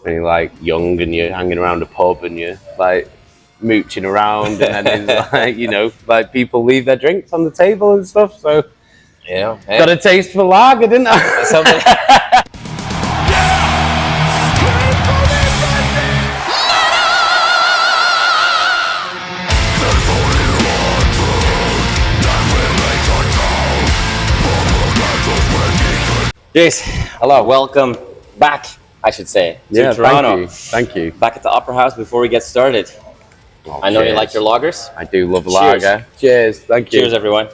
when you're like young and you're hanging around a pub and you're like mooching around, and then it's like, you know, like people leave their drinks on the table and stuff. So Yeah, hey. got a taste for lager, didn't I? Something. Yes, hello, welcome back, I should say, to Toronto. Thank you. Back at the Opera House before we get started. Oh, I know you cheers. like your lagers. I do love Cheers. lager. Cheers. Thank you. Cheers, everyone.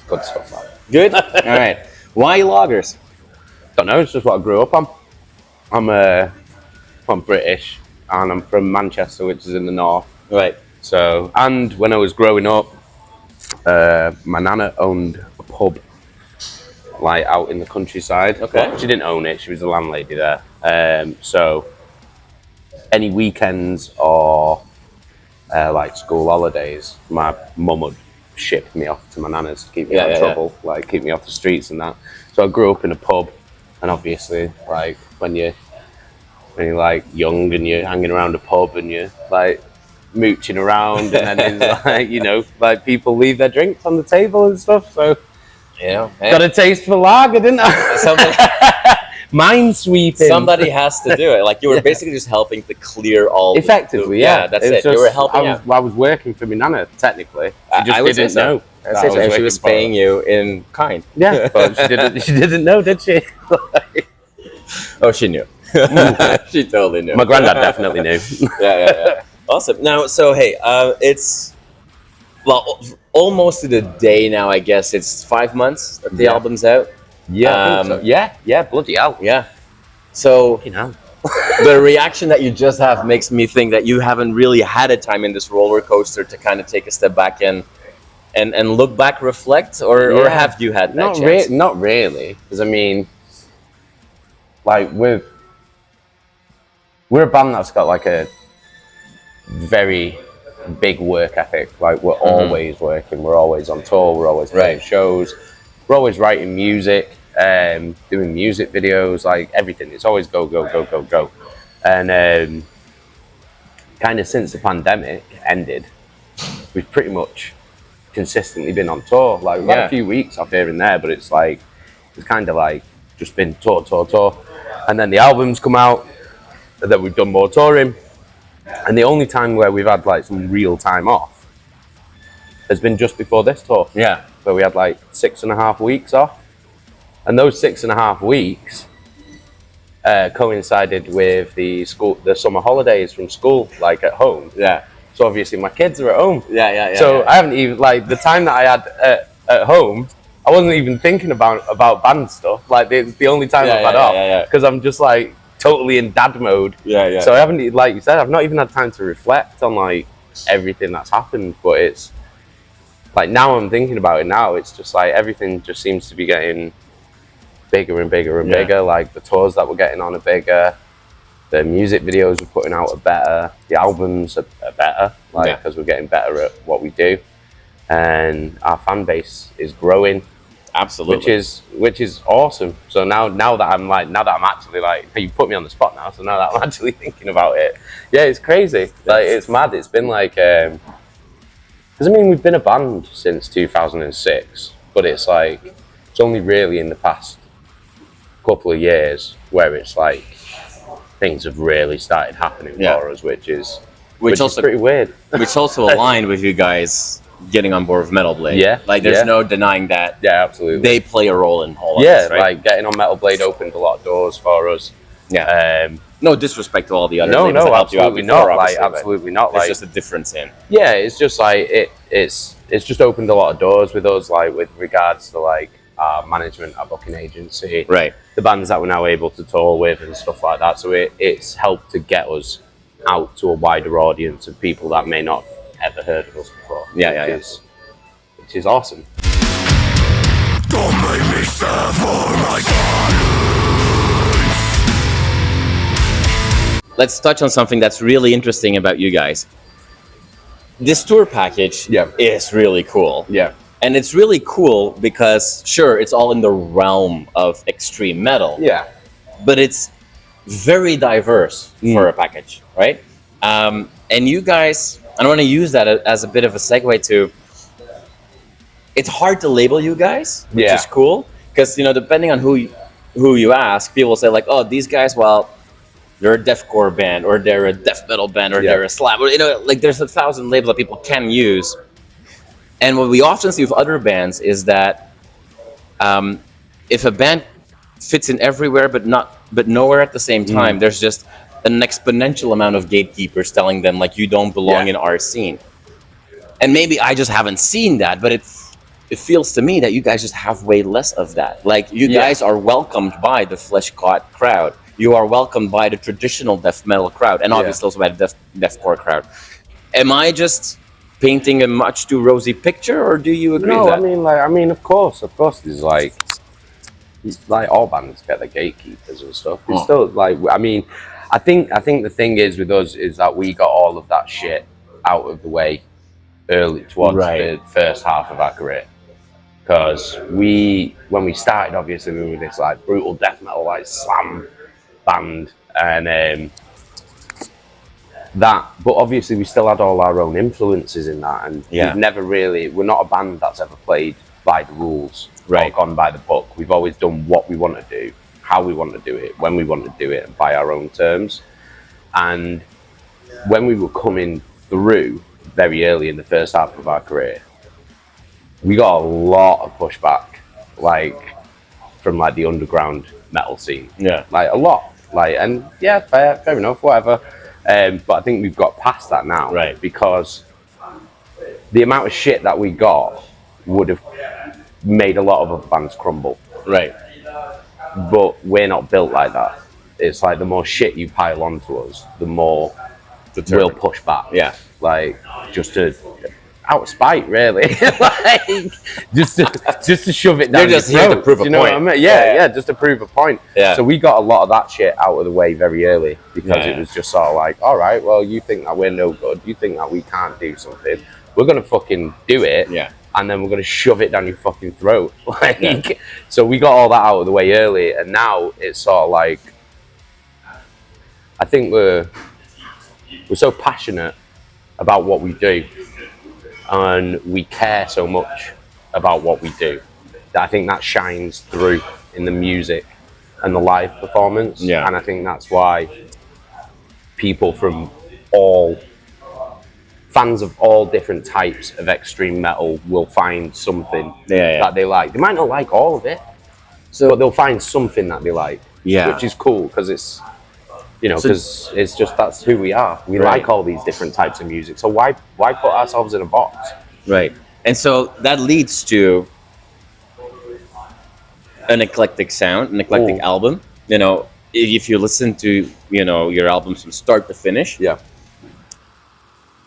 Good stuff. Man. Good? All right. Why lagers? Don't know. It's just what I grew up on. I'm British, and I'm from Manchester, which is in the north. Right. So, and when I was growing up, my nana owned a pub, like out in the countryside. Okay. Well, she didn't own it; she was the landlady there. So, any weekends or like school holidays, my mum would ship me off to my nana's to keep me out of trouble, like keep me off the streets and that. So I grew up in a pub, and obviously, like when you're like young and you're hanging around a pub and you're like mooching around, and then it's like, you know, like people leave their drinks on the table and stuff. So Yeah. Hey. got a taste for lager, didn't I? Something. Mind sweeping. Somebody has to do it. Like you were basically just helping to clear all Effectively, yeah. That's It's it. just- You were helping I was working for my nana, technically. She just I would didn't say so. know. that I And she working was for her. paying you in kind. Yeah, but she didn't know, did she? Oh, she knew. She totally knew. My granddad definitely knew. Yeah. Awesome. Now, so hey, it's almost to the day now. I guess it's 5 months that the album's out. Yeah, I think so. Yeah, bloody hell. Yeah. So You know. the reaction that you just have makes me think that you haven't really had a time in this roller coaster to kind of take a step back and look back, reflect, or have you had that chance? Not really, because I mean, like we're a band that's got like a very big work ethic. Like we're always working, we're always on tour, we're always playing shows, we're always writing music, doing music videos, like everything. It's always go. And kind of since the pandemic ended, we've pretty much consistently been on tour. Like we've had a few weeks off here and there, but it's like it's kind of like just been tour, and then the albums come out, and then we've done more touring, and the only time where we've had like some real time off has been just before this tour. Yeah. Where we had like 6.5 weeks off, and those 6.5 weeks coincided with the summer holidays from school, like at home. Yeah. So obviously my kids are at home. Yeah. So I haven't even, like, the time that I had at home, I wasn't even thinking about band stuff. Like it's the only time I've had off, because I'm just like totally in dad mode. Yeah. So I haven't, like you said, I've not even had time to reflect on like everything that's happened. But it's like now I'm thinking about it now. It's just like everything just seems to be getting bigger and bigger and bigger. Like the tours that we're getting on are bigger. The music videos we're putting out are better. The albums are better, like because we're getting better at what we do, and our fan base is growing. Absolutely. Which is awesome. So now that I'm actually like, you put me on the spot now. So now that I'm actually thinking about it, yeah, it's crazy. Like it's mad. It's been like, because I mean we've been a band since 2006, but it's like it's only really in the past couple of years where it's like things have really started happening for us, which is pretty weird. Which also aligned with you guys getting on board with Metal Blade. Yeah. Like there's no denying that. Yeah, absolutely. They play a role in all of this, right? Like getting on Metal Blade opened a lot of doors for us. Yeah. No disrespect to all the other no, labels that helped you out absolutely before, not. Like obviously, absolutely not. There's Like just a difference in. yeah, it's just like it's just opened a lot of doors with us, like with regards to like our management, our booking agency, Right. the bands that we're now able to tour with and stuff like that. So it's helped to get us out to a wider audience of people that may not have ever heard of us before. Which is awesome. Don't make me suffer like Let's touch on something that's really interesting about you guys. This tour package is really cool. Yeah. And it's really cool because, sure, it's all in the realm of extreme metal, Yeah. but it's very diverse for a package, right? And you guys, I want to use that as a bit of a segue to. It's hard to label you guys, which Yeah. is cool because depending on who you ask, people say like, oh, these guys, well, they're a deathcore band, or they're a death metal band, or Yeah. they're a slab, or, like there's 1,000 labels that people can use. And what we often see with other bands is that if a band fits in everywhere but nowhere at the same time, there's just an exponential amount of gatekeepers telling them like you don't belong in our scene. And maybe I just haven't seen that, but it feels to me that you guys just have way less of that. Like you guys are welcomed by the flesh-caught crowd. You are welcomed by the traditional death metal crowd, and obviously also by the deathcore crowd. Am I just painting a much too rosy picture, or do you agree with that? I mean, of course, there's like all bands get the gatekeepers and stuff. It's still like, I mean, I think the thing is with us is that we got all of that shit out of the way early towards the first half of our career, because when we started, obviously we were this like brutal death metal like slam band, and that, but obviously we still had all our own influences in that, and we're not a band that's ever played by the rules or gone by the book. We've always done what we want to do, how we want to do it, when we want to do it, by our own terms. And when we were coming through very early in the first half of our career, we got a lot of pushback, like from like the underground metal scene. Like a lot. Like, and fair enough, whatever. But I think we've got past that now, because the amount of shit that we got would have made a lot of other bands crumble. But we're not built like that. It's like the more shit you pile onto us, the more we'll push back. Like just to out of spite, really. Like just to shove it down. You're just your here throat, to prove a you know point. What I mean? Yeah, just to prove a point. So we got a lot of that shit out of the way very early, because it was just sort of like, all right, well, you think that we're no good, you think that we can't do something, we're gonna fucking do it, and then we're gonna shove it down your fucking throat. Like, so we got all that out of the way early, and now it's sort of like, I think we're so passionate about what we do, and we care so much about what we do, that I think that shines through in the music and the live performance. And I think that's why people from fans of all different types of extreme metal will find something that they like. They might not like all of it, but they'll find something that they like, which is cool, because it's, because it's just, that's who we are. We like all these different types of music. So why put ourselves in a box? And so that leads to an eclectic sound, an eclectic album. If you listen to, your albums from start to finish,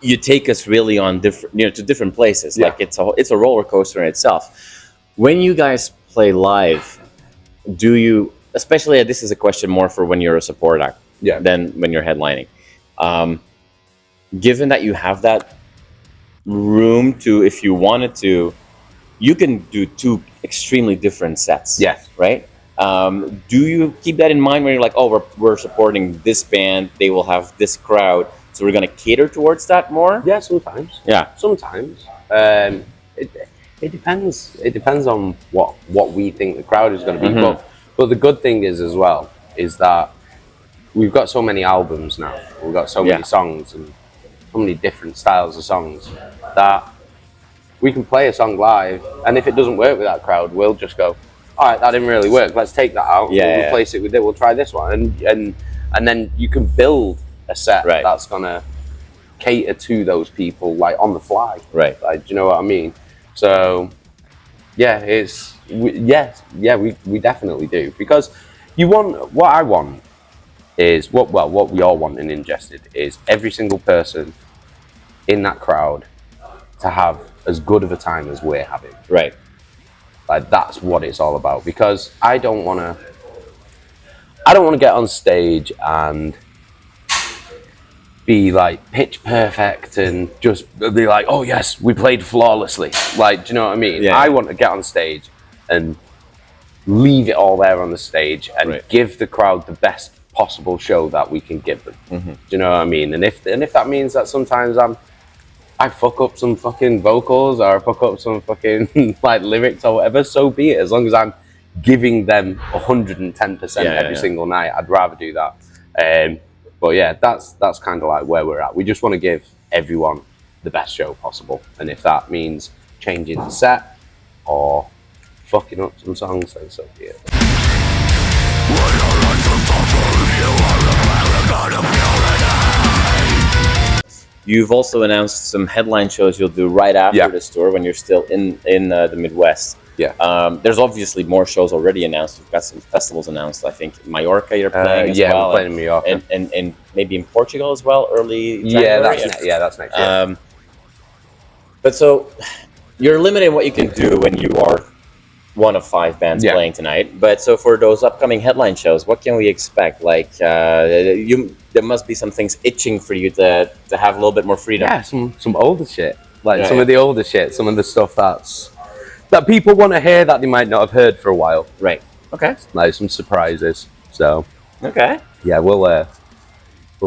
you take us really on different, to different places. Like it's a roller coaster in itself. When you guys play live, do you, especially this is a question more for when you're a support act, than when you're headlining. Given that you have that room to, if you wanted to, you can do two extremely different sets. Right? Do you keep that in mind when you're like, oh, we're supporting this band, they will have this crowd, so we're going to cater towards that more? Yeah, sometimes. Sometimes. It depends. It depends on what we think the crowd is going to be. But the good thing is as well is that we've got so many albums now. We've got so many songs and so many different styles of songs that we can play a song live, and if it doesn't work with that crowd, we'll just go, all right, that didn't really work. Let's take that out. We'll replace it with it. We'll try this one, and then you can build a set that's gonna cater to those people, like on the fly. Like, do you know what I mean? So yeah, we definitely do, because what I want is what we all want in Ingested is every single person in that crowd to have as good of a time as we're having. Like, that's what it's all about, because I don't want to get on stage and be like pitch perfect and just be like, oh yes, we played flawlessly. Like, do you know what I mean? Yeah. I want to get on stage and leave it all there on the stage and give the crowd the best possible show that we can give them. Do you know what I mean? And if that means that sometimes I fuck up some fucking vocals or I fuck up some fucking like lyrics or whatever, so be it. As long as I'm giving them 110% every single night, I'd rather do that. But yeah, that's kind of like where we're at. We just want to give everyone the best show possible, and if that means changing the set or fucking up some songs, then so be it. You've also announced some headline shows you'll do right after this tour when you're still in the Midwest. Yeah. There's obviously more shows already announced. You've got some festivals announced. I think Mallorca you're playing as well. We're playing in Mallorca. And maybe in Portugal as well, early January. That's next year. But so you're limited in what you can do when you are one of 5 bands playing tonight. But so for those upcoming headline shows, what can we expect? Like there must be some things itching for you to have a little bit more freedom. Yeah, some older shit. Like some of the older shit, some of the stuff that people want to hear that they might not have heard for a while. Right. Okay. Like some surprises. So okay. Yeah, we'll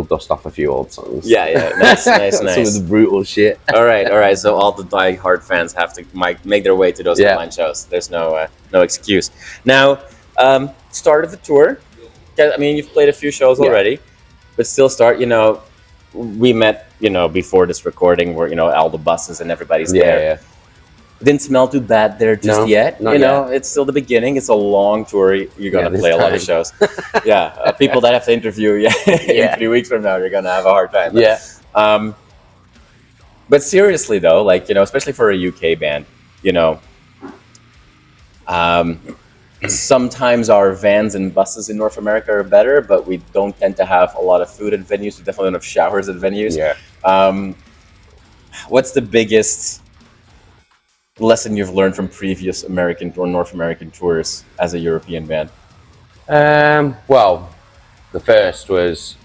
dust off a few old songs. Yeah. Nice. Some of the brutal shit. All right. So all the die-hard fans have to make their way to those headline shows. There's no excuse. Now, start of the tour. I mean, you've played a few shows already, but still start. You know, we met. You know, before this recording, where all the buses and everybody's there. Yeah. Didn't smell too bad there just yet. You know, it's still the beginning. It's a long tour. You're gonna play a lot of shows. People that have to interview in 3 weeks from now, you're gonna have a hard time. But seriously though, like especially for a UK band, sometimes our vans and buses in North America are better, but we don't tend to have a lot of food at venues. We definitely don't have showers at venues. What's the biggest lesson you've learned from previous American or North American tours as a European band? Well, the first was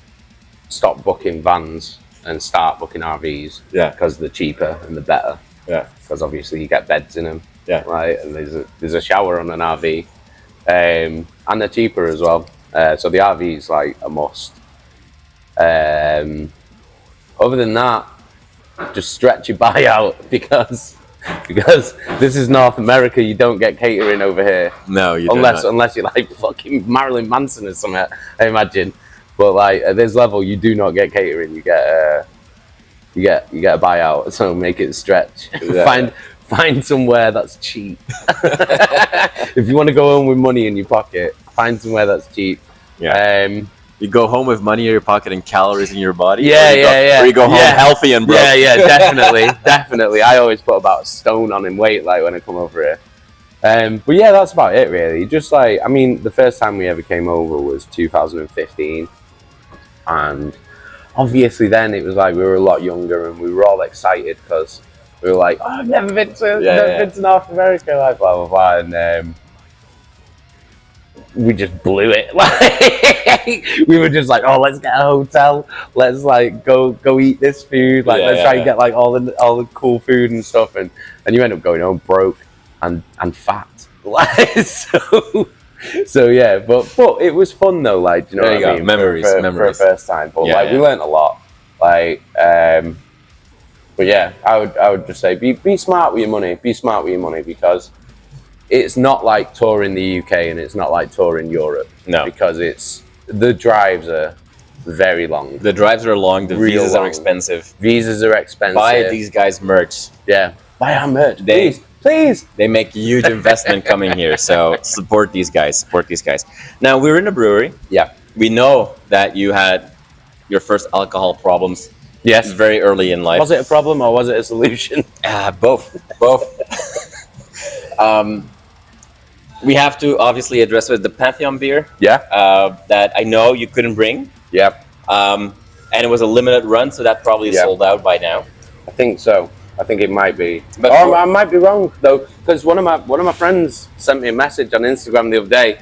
stop booking vans and start booking RVs. Because they're cheaper and they're better. Because obviously you get beds in them. Right, and there's a shower on an RV, and they're cheaper as well. So the RV is like a must. Other than that, just stretch your buyout because this is North America. You don't get catering over here. No, you don't. Unless you're like fucking Marilyn Manson or something, I imagine. But like at this level, you do not get catering. You get a buyout. So make it stretch. Find somewhere that's cheap. If you want to go home with money in your pocket, find somewhere that's cheap. You go home with money in your pocket and calories in your body. Or you go home healthy and broke. Definitely. I always put about a stone on in weight, like when I come over here. But yeah, that's about it really. Just like, I mean, the first time we ever came over was 2015, and obviously then it was like we were a lot younger and we were all excited because we were like, oh, I've never been to North America, like blah blah blah, and we just blew it. Like we were just like, oh, let's get a hotel, let's like go eat this food, like let's try and get like all the cool food and stuff, and you end up going home broke and fat. Like so yeah, but it was fun though, like what I mean? Memories for a first time, but we learned a lot, like but yeah, I would just say be smart with your money, because it's not like touring the UK and it's not like touring Europe. No, because the drives are very long. The drives are long. The visas are expensive. Buy these guys merch. Buy our merch, please. They make a huge investment coming here, so support these guys. Now, we're in a brewery. We know that you had your first alcohol problems. Yes, very early in life. Was it a problem or was it a solution? Both. We have to obviously address with the Pantheon beer. That I know you couldn't bring. And it was a limited run, so that probably is sold out by now. I think so. I think it might be, I might be wrong though, because one of my friends sent me a message on Instagram the other day,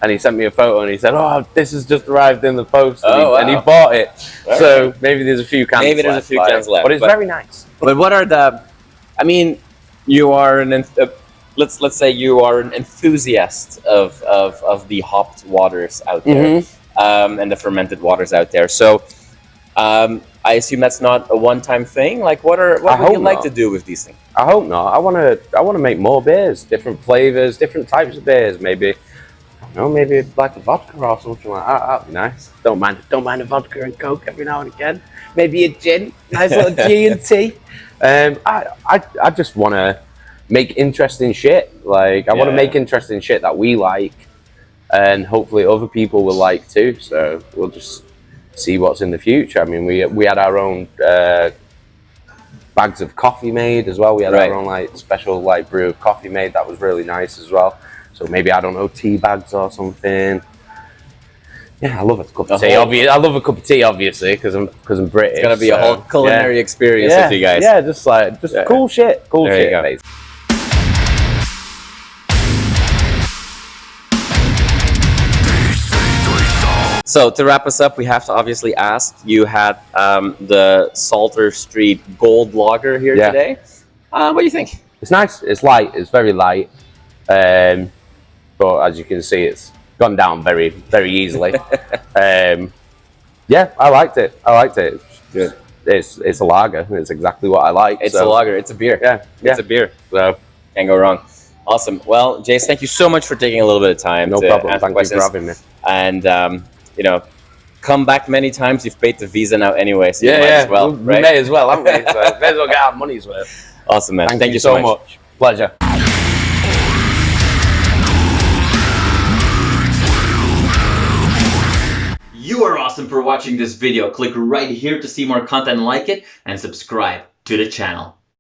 and he sent me a photo and he said, "Oh, this has just arrived in the post," and, Oh, and he wow. bought it. All So maybe there's a few cans. Maybe there's a few cans left, but it's very nice. But what are the? I mean, you are let's say you are an enthusiast of the hopped waters out there, and the fermented waters out there. So, I assume that's not a one-time thing. Like, what would you like to do with these things? I hope not. I want to make more beers, different flavors, different types of beers. Maybe, I don't know, maybe like a vodka or something like that. That'd be nice. Don't mind a vodka and Coke every now and again. Maybe a gin, nice little G&T. I just want to make interesting shit. Like, I want to make interesting shit that we like, and hopefully other people will like too. So we'll just see what's in the future. I mean, we had our own bags of coffee made as well. We had our own like special like brew of coffee made that was really nice as well. So maybe, I don't know, tea bags or something. Yeah, I love a cup of tea. I love a cup of tea, obviously, because I'm British. It's gonna be a whole culinary experience with you guys. Yeah, just cool shit. Cool There shit. you go. Basically. So to wrap us up, we have to obviously ask. You had the Salter Street Gold Lager here today. What do you think? It's nice. It's light. It's very light. But as you can see, it's gone down very, very easily. Yeah, I liked it. It's good. It's a lager. It's exactly what I like. It's a lager. It's a beer. Yeah, It's a beer. So can't go wrong. Awesome. Well, Jace, thank you so much for taking a little bit of time. No problem. Thank you for having me. And you know, come back many times. You've paid the visa now anyway, so you might as well. We may as well, haven't we? So may as well get our money's worth. Awesome, man. Thank you so much. Pleasure. You are awesome for watching this video. Click right here to see more content like it and subscribe to the channel.